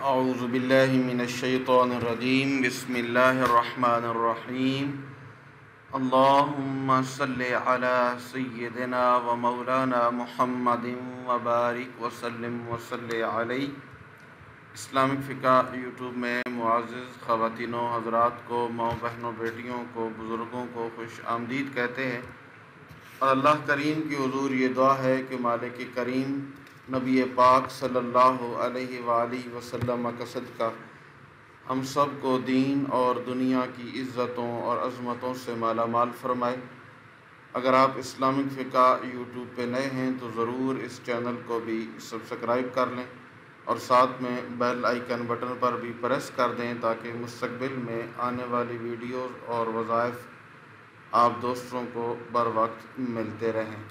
اعوذ باللہ من الشیطان الرجیم بسم اللہ الرحمن الرحیم اللہم صلی علی سیدنا و مولانا محمد وبارک وسلم وصلی علیہ۔ اسلامک فقہ یوٹیوب میں معزز خواتین و حضرات کو، ماؤں بہنوں بیٹیوں کو، بزرگوں کو خوش آمدید کہتے ہیں، اور اللہ کریم کی حضور یہ دعا ہے کہ مالک کریم نبی پاک صلی اللہ علیہ وآلہ وسلم کا صدقہ ہم سب کو دین اور دنیا کی عزتوں اور عظمتوں سے مالا مال فرمائے۔ اگر آپ اسلامک فقہ یوٹیوب پہ نئے ہیں تو ضرور اس چینل کو بھی سبسکرائب کر لیں اور ساتھ میں بیل آئیکن بٹن پر بھی پریس کر دیں تاکہ مستقبل میں آنے والی ویڈیوز اور وظائف آپ دوستوں کو بر وقت ملتے رہیں۔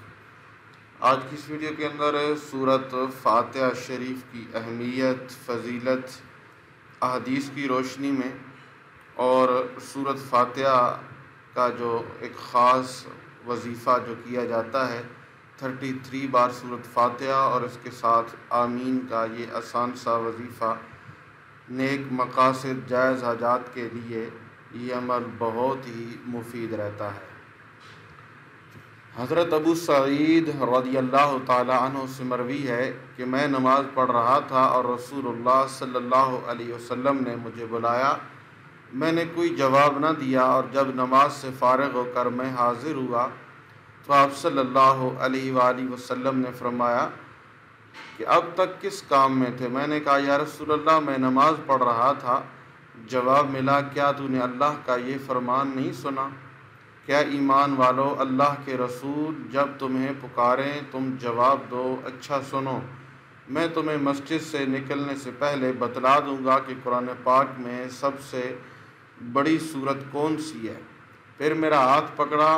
آج کی اس ویڈیو کے اندر سورۃ فاتحہ شریف کی اہمیت، فضیلت، احادیث کی روشنی میں اور سورۃ فاتحہ کا جو ایک خاص وظیفہ جو کیا جاتا ہے 33 بار سورۃ فاتحہ اور اس کے ساتھ آمین کا یہ آسان سا وظیفہ، نیک مقاصد جائز حاجات کے لیے یہ عمل بہت ہی مفید رہتا ہے۔ حضرت ابو سعید رضی اللہ تعالی عنہ سے مروی ہے کہ میں نماز پڑھ رہا تھا اور رسول اللہ صلی اللہ علیہ وسلم نے مجھے بلایا، میں نے کوئی جواب نہ دیا، اور جب نماز سے فارغ ہو کر میں حاضر ہوا تو آپ صلی اللہ علیہ وآلہ وسلم نے فرمایا کہ اب تک کس کام میں تھے؟ میں نے کہا یا رسول اللہ میں نماز پڑھ رہا تھا۔ جواب ملا کیا تو نے اللہ کا یہ فرمان نہیں سنا؟ کیا ایمان والو، اللہ کے رسول جب تمہیں پکاریں تم جواب دو، اچھا سنو، میں تمہیں مسجد سے نکلنے سے پہلے بتلا دوں گا کہ قرآن پاک میں سب سے بڑی سورت کون سی ہے۔ پھر میرا ہاتھ پکڑا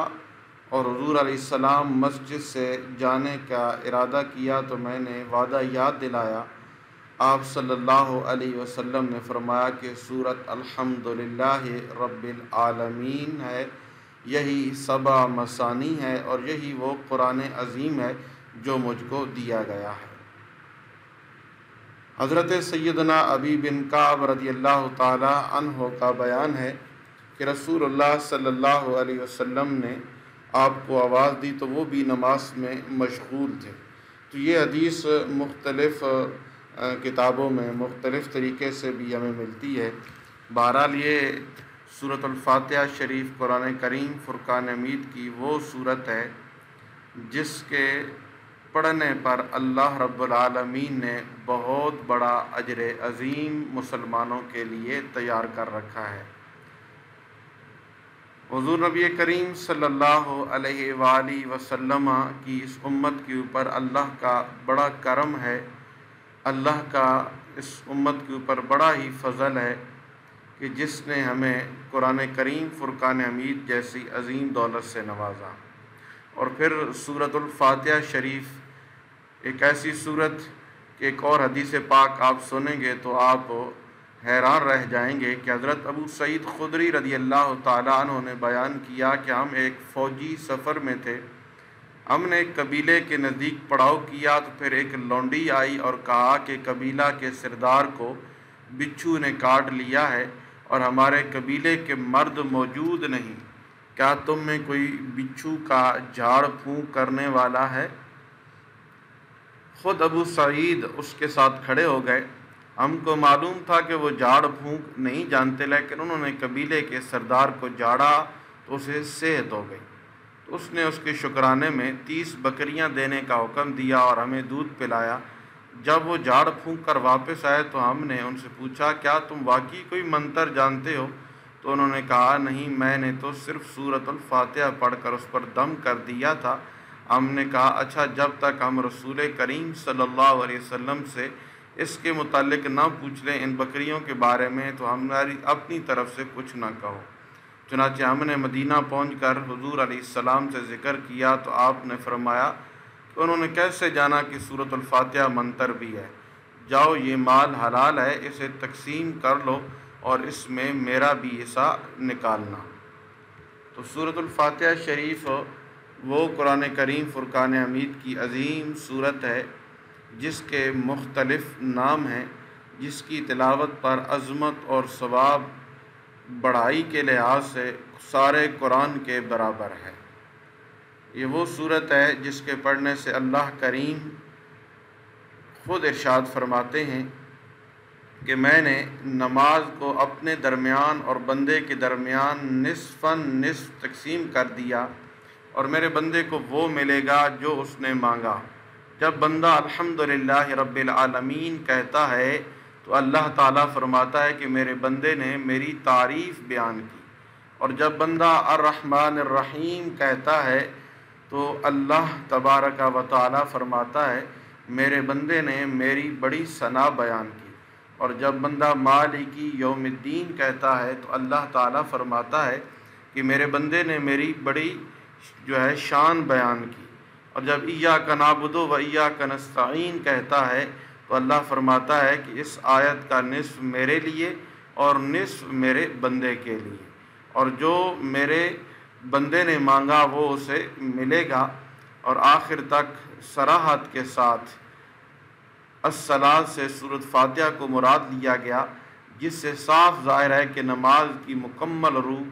اور حضور علیہ السلام مسجد سے جانے کا ارادہ کیا تو میں نے وعدہ یاد دلایا۔ آپ صلی اللہ علیہ وسلم نے فرمایا کہ سورت الحمدللہ رب العالمین ہے، یہی 7 مثانی ہے اور یہی وہ قرآن عظیم ہے جو مجھ کو دیا گیا ہے۔ حضرت سیدنا ابی بن کعب رضی اللہ تعالی عنہ کا بیان ہے کہ رسول اللہ صلی اللہ علیہ وسلم نے آپ کو آواز دی تو وہ بھی نماز میں مشغول تھے۔ تو یہ حدیث مختلف کتابوں میں مختلف طریقے سے بھی ہمیں ملتی ہے۔ بہرحال یہ سورۃ الفاتحہ شریف قرآن کریم فرقان حمید کی وہ سورت ہے جس کے پڑھنے پر اللہ رب العالمین نے بہت بڑا اجر عظیم مسلمانوں کے لیے تیار کر رکھا ہے۔ حضور نبی کریم صلی اللہ علیہ وآلہ وسلم کی اس امت کے اوپر اللہ کا بڑا کرم ہے، اللہ کا اس امت کے اوپر بڑا ہی فضل ہے کہ جس نے ہمیں قرآن کریم فرقان حمید جیسی عظیم دولت سے نوازا۔ اور پھر سورۃ الفاتحہ شریف ایک ایسی سورت کہ ایک اور حدیث پاک آپ سنیں گے تو آپ حیران رہ جائیں گے کہ حضرت ابو سعید خدری رضی اللہ تعالیٰ عنہ نے بیان کیا کہ ہم ایک فوجی سفر میں تھے، ہم نے ایک قبیلے کے نزدیک پڑاؤ کیا تو پھر ایک لونڈی آئی اور کہا کہ قبیلہ کے سردار کو بچھو نے کاٹ لیا ہے اور ہمارے قبیلے کے مرد موجود نہیں، کیا تم میں کوئی بچھو کا جھاڑ پھونک کرنے والا ہے؟ خود ابو سعید اس کے ساتھ کھڑے ہو گئے۔ ہم کو معلوم تھا کہ وہ جھاڑ پھونک نہیں جانتے، لیکن انہوں نے قبیلے کے سردار کو جھاڑا تو اسے صحت ہو گئی، تو اس نے اس کے شکرانے میں 30 بکریاں دینے کا حکم دیا اور ہمیں دودھ پلایا۔ جب وہ جھاڑ پھونک کر واپس آئے تو ہم نے ان سے پوچھا کیا تم واقعی کوئی منتر جانتے ہو؟ تو انہوں نے کہا نہیں، میں نے تو صرف سورۃ الفاتحہ پڑھ کر اس پر دم کر دیا تھا۔ ہم نے کہا اچھا، جب تک ہم رسول کریم صلی اللہ علیہ وسلم سے اس کے متعلق نہ پوچھ لیں ان بکریوں کے بارے میں تو ہماری اپنی طرف سے کچھ نہ کہو۔ چنانچہ ہم نے مدینہ پہنچ کر حضور علیہ السلام سے ذکر کیا تو آپ نے فرمایا کہ انہوں نے کیسے جانا کہ سورۃ الفاتحہ منتر بھی ہے؟ جاؤ، یہ مال حلال ہے، اسے تقسیم کر لو اور اس میں میرا بھی حصہ نکالنا۔ تو سورۃ الفاتحہ شریف وہ قرآن کریم فرقان حمید کی عظیم سورت ہے جس کے مختلف نام ہیں۔ جس کی تلاوت پر عظمت اور ثواب بڑائی کے لحاظ سے سارے قرآن کے برابر ہے۔ یہ وہ صورت ہے جس کے پڑھنے سے اللہ کریم خود ارشاد فرماتے ہیں کہ میں نے نماز کو اپنے درمیان اور بندے کے درمیان نصف تقسیم کر دیا، اور میرے بندے کو وہ ملے گا جو اس نے مانگا۔ جب بندہ الحمدللہ رب العالمین کہتا ہے تو اللہ تعالیٰ فرماتا ہے کہ میرے بندے نے میری تعریف بیان کی، اور جب بندہ الرحمن الرحیم کہتا ہے تو اللہ تبارک و تعالیٰ فرماتا ہے میرے بندے نے میری بڑی ثنا بیان کی، اور جب بندہ مالکی یوم الدین کہتا ہے تو اللہ تعالیٰ فرماتا ہے کہ میرے بندے نے میری بڑی شان بیان کی، اور جب ایاک نعبد و ایاک نستعین کہتا ہے تو اللہ فرماتا ہے کہ اس آیت کا نصف میرے لیے اور نصف میرے بندے کے لیے، اور جو میرے بندے نے مانگا وہ اسے ملے گا۔ اور آخر تک صراحت کے ساتھ الصلاۃ سے سورۃ فاتحہ کو مراد لیا گیا، جس سے صاف ظاہر ہے کہ نماز کی مکمل روح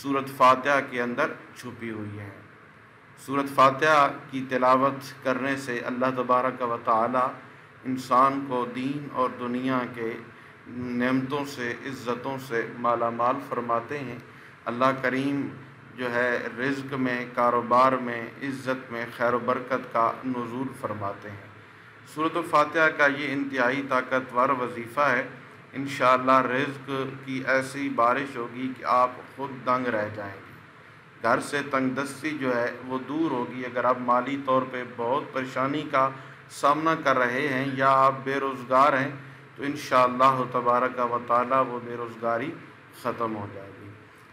سورۃ فاتحہ کے اندر چھپی ہوئی ہے۔ سورۃ فاتحہ کی تلاوت کرنے سے اللہ تبارک و تعالی انسان کو دین اور دنیا کے نعمتوں سے عزتوں سے مالا مال فرماتے ہیں۔ اللہ کریم رزق میں، کاروبار میں، عزت میں خیر و برکت کا نزول فرماتے ہیں۔ سورۃ الفاتحہ کا یہ انتہائی طاقتور وظیفہ ہے۔ انشاءاللہ رزق کی ایسی بارش ہوگی کہ آپ خود دنگ رہ جائیں گے۔ گھر سے تنگ دستی وہ دور ہوگی۔ اگر آپ مالی طور پہ بہت پریشانی کا سامنا کر رہے ہیں یا آپ بے روزگار ہیں تو انشاءاللہ تبارک و تعالی وہ بے روزگاری ختم ہو جائے گی۔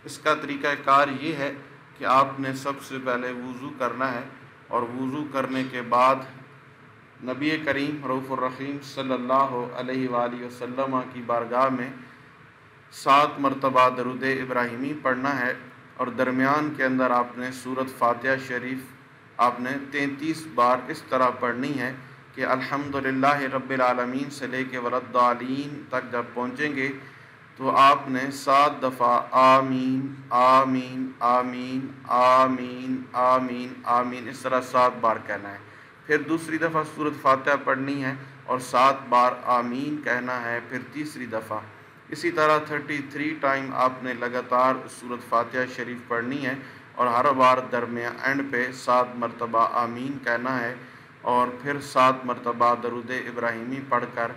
اس کا طریقہ کار یہ ہے کہ آپ نے سب سے پہلے وضو کرنا ہے، اور وضو کرنے کے بعد نبی کریم رؤوف الرحیم صلی اللہ علیہ وآلہ وسلم کی بارگاہ میں 7 مرتبہ درود ابراہیمی پڑھنا ہے، اور درمیان کے اندر آپ نے سورۃ فاتحہ شریف آپ نے 33 بار اس طرح پڑھنی ہے کہ الحمدللہ رب العالمین سے لے کے وللضالین تک جب پہنچیں گے تو آپ نے 7 دفعہ آمین آمین آمین آمین آمین آمین اس طرح 7 بار کہنا ہے۔ پھر دوسری دفعہ سورۃ فاتحہ پڑھنی ہے اور 7 بار آمین کہنا ہے، پھر تیسری دفعہ اسی طرح 33 ٹائم آپ نے لگاتار سورۃ فاتحہ شریف پڑھنی ہے، اور ہر بار درمیان اینڈ پہ 7 مرتبہ آمین کہنا ہے، اور پھر 7 مرتبہ درود ابراہیمی پڑھ کر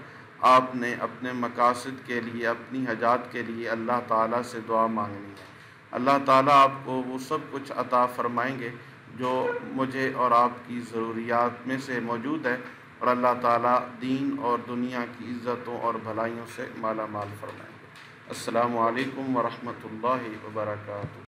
آپ نے اپنے مقاصد کے لیے، اپنی حاجات کے لیے اللہ تعالیٰ سے دعا مانگنی ہے۔ اللہ تعالیٰ آپ کو وہ سب کچھ عطا فرمائیں گے جو مجھے اور آپ کی ضروریات میں سے موجود ہے، اور اللہ تعالیٰ دین اور دنیا کی عزتوں اور بھلائیوں سے مالا مال فرمائیں گے۔ السلام علیکم ورحمۃ اللہ وبرکاتہ۔